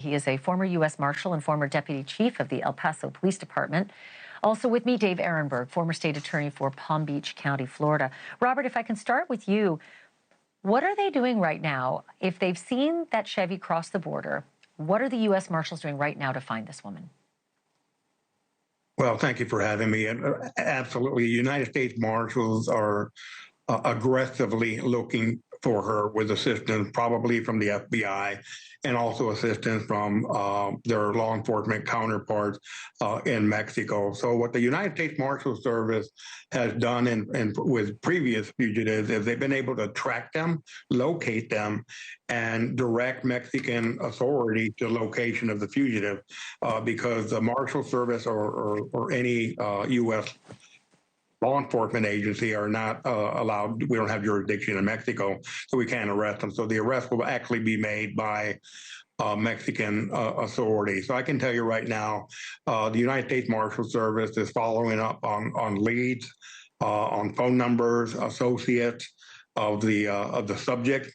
He is a former U.S. Marshal and former Deputy Chief of the El Paso Police Department. Also with me, Dave Aronberg, former state attorney for Palm Beach County, Florida. Robert, if I can start with you, what are they doing right now? If they've seen that Chevy cross the border, what are the U.S. Marshals doing right now to find this woman? Well, thank you for having me. And absolutely, United States Marshals are aggressively looking for her with assistance, probably from the FBI, and also assistance from their law enforcement counterparts in Mexico. So what the United States Marshal Service has done with previous fugitives is they've been able to track them, locate them, and direct Mexican authority to location of the fugitive, because the Marshal Service or any U.S. law enforcement agency are not allowed. We don't have jurisdiction in Mexico, so we can't arrest them. So the arrest will actually be made by Mexican authorities. So I can tell you right now, the United States Marshal Service is following up on leads, on phone numbers, associates of the subject,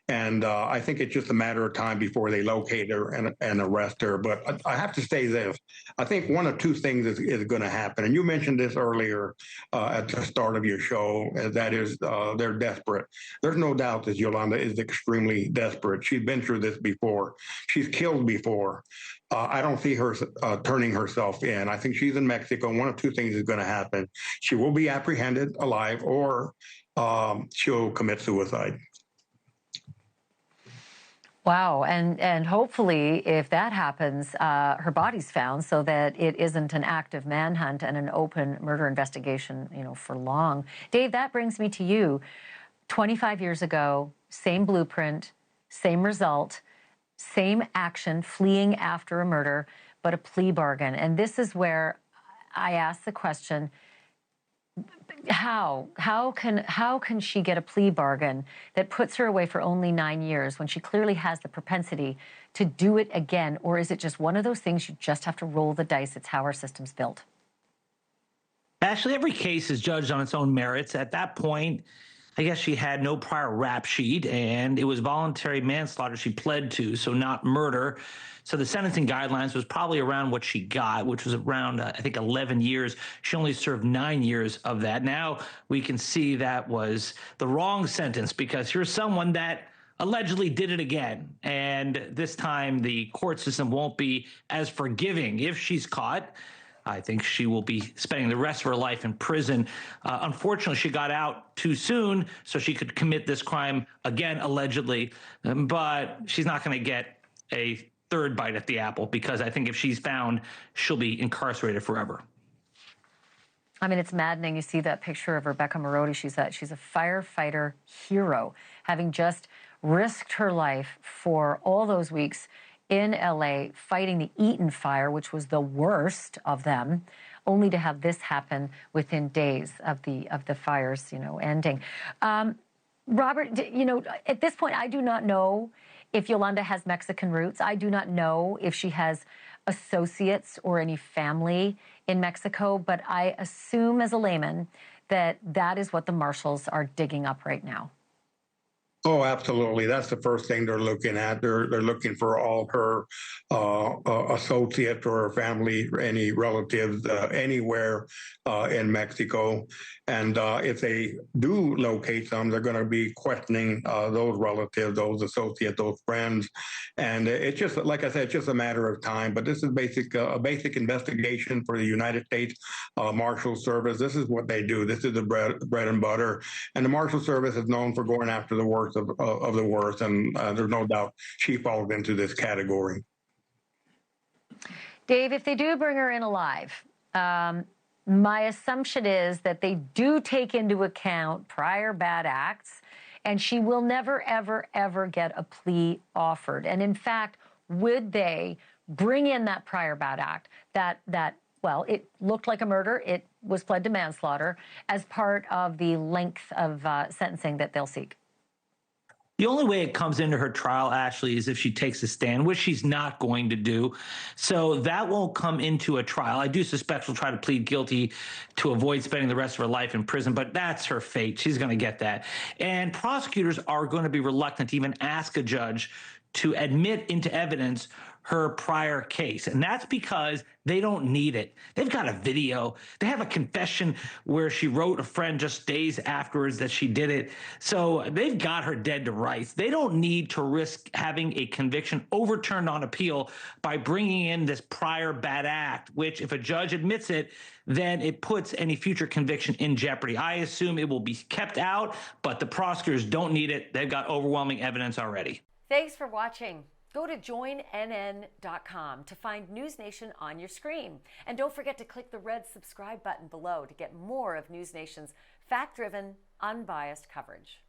and I think it's just a matter of time before they locate her and arrest her. But I have to say this: I think one of two things is going to happen, and you mentioned this earlier at the start of your show. That is, they're desperate. There's no doubt that Yolanda is extremely desperate. She's been through this before. She's killed before. I don't see her turning herself in. I think she's in Mexico. One of two things is going to happen: she will be apprehended alive, or she'll commit suicide. Wow, and hopefully, if that happens, her body's found so that it isn't an active manhunt and an open murder investigation, for long. Dave, that brings me to you. 25 years ago, same blueprint, same result, same action, fleeing after a murder, but a plea bargain. And this is where I ask the question: How can she get a plea bargain that puts her away for only 9 years when she clearly has the propensity to do it again? Or is it just one of those things you just have to roll the dice? It's how our system's built. Actually, every case is judged on its own merits. At that point, I guess she had no prior rap sheet, and it was voluntary manslaughter she pled to, so not murder. So the sentencing guidelines was probably around what she got, which was around, I think, 11 years. She only served 9 years of that. Now we can see that was the wrong sentence, because here's someone that allegedly did it again. And this time the court system won't be as forgiving. If she's caught, I think she will be spending the rest of her life in prison. Unfortunately, she got out too soon, so she could commit this crime again, allegedly. But she's not going to get a third bite at the apple, because I think if she's found, she'll be incarcerated forever. I mean, it's maddening. You see that picture of Rebecca Marodi. She's a firefighter hero, having just risked her life for all those weeks in LA fighting the Eaton fire, which was the worst of them, only to have this happen within days of the fires, ending. Robert, at this point, I do not know if Yolanda has Mexican roots. I do not know if she has associates or any family in Mexico, but I assume as a layman that that is what the marshals are digging up right now. Oh, absolutely. That's the first thing they're looking at. They're looking for all her associates or her family, any relatives anywhere in Mexico. And if they do locate some, they're going to be questioning those relatives, those associates, those friends. And it's just, like I said, it's just a matter of time. But this is a basic investigation for the United States Marshal Service. This is what they do. This is the bread and butter. And the Marshal Service is known for going after the worst of the worst, and there's no doubt she falls into this category. Dave, if they do bring her in alive, my assumption is that they do take into account prior bad acts, and she will never, ever, ever get a plea offered. And in fact, would they bring in that prior bad act, well, it looked like a murder, it was pled to manslaughter, as part of the length of sentencing that they'll seek? The only way it comes into her trial, Ashleigh, is if she takes a stand, which she's not going to do. So that won't come into a trial. I do suspect she'll try to plead guilty to avoid spending the rest of her life in prison, but that's her fate. She's going to get that. And prosecutors are going to be reluctant to even ask a judge to admit into evidence her prior case. And that's because they don't need it. They've got a video. They have a confession where she wrote a friend just days afterwards that she did it. So they've got her dead to rights. They don't need to risk having a conviction overturned on appeal by bringing in this prior bad act, which if a judge admits it, then it puts any future conviction in jeopardy. I assume it will be kept out, but the prosecutors don't need it. They've got overwhelming evidence already. Thanks for watching. Go to joinnn.com to find NewsNation on your screen. And don't forget to click the red subscribe button below to get more of NewsNation's fact-driven, unbiased coverage.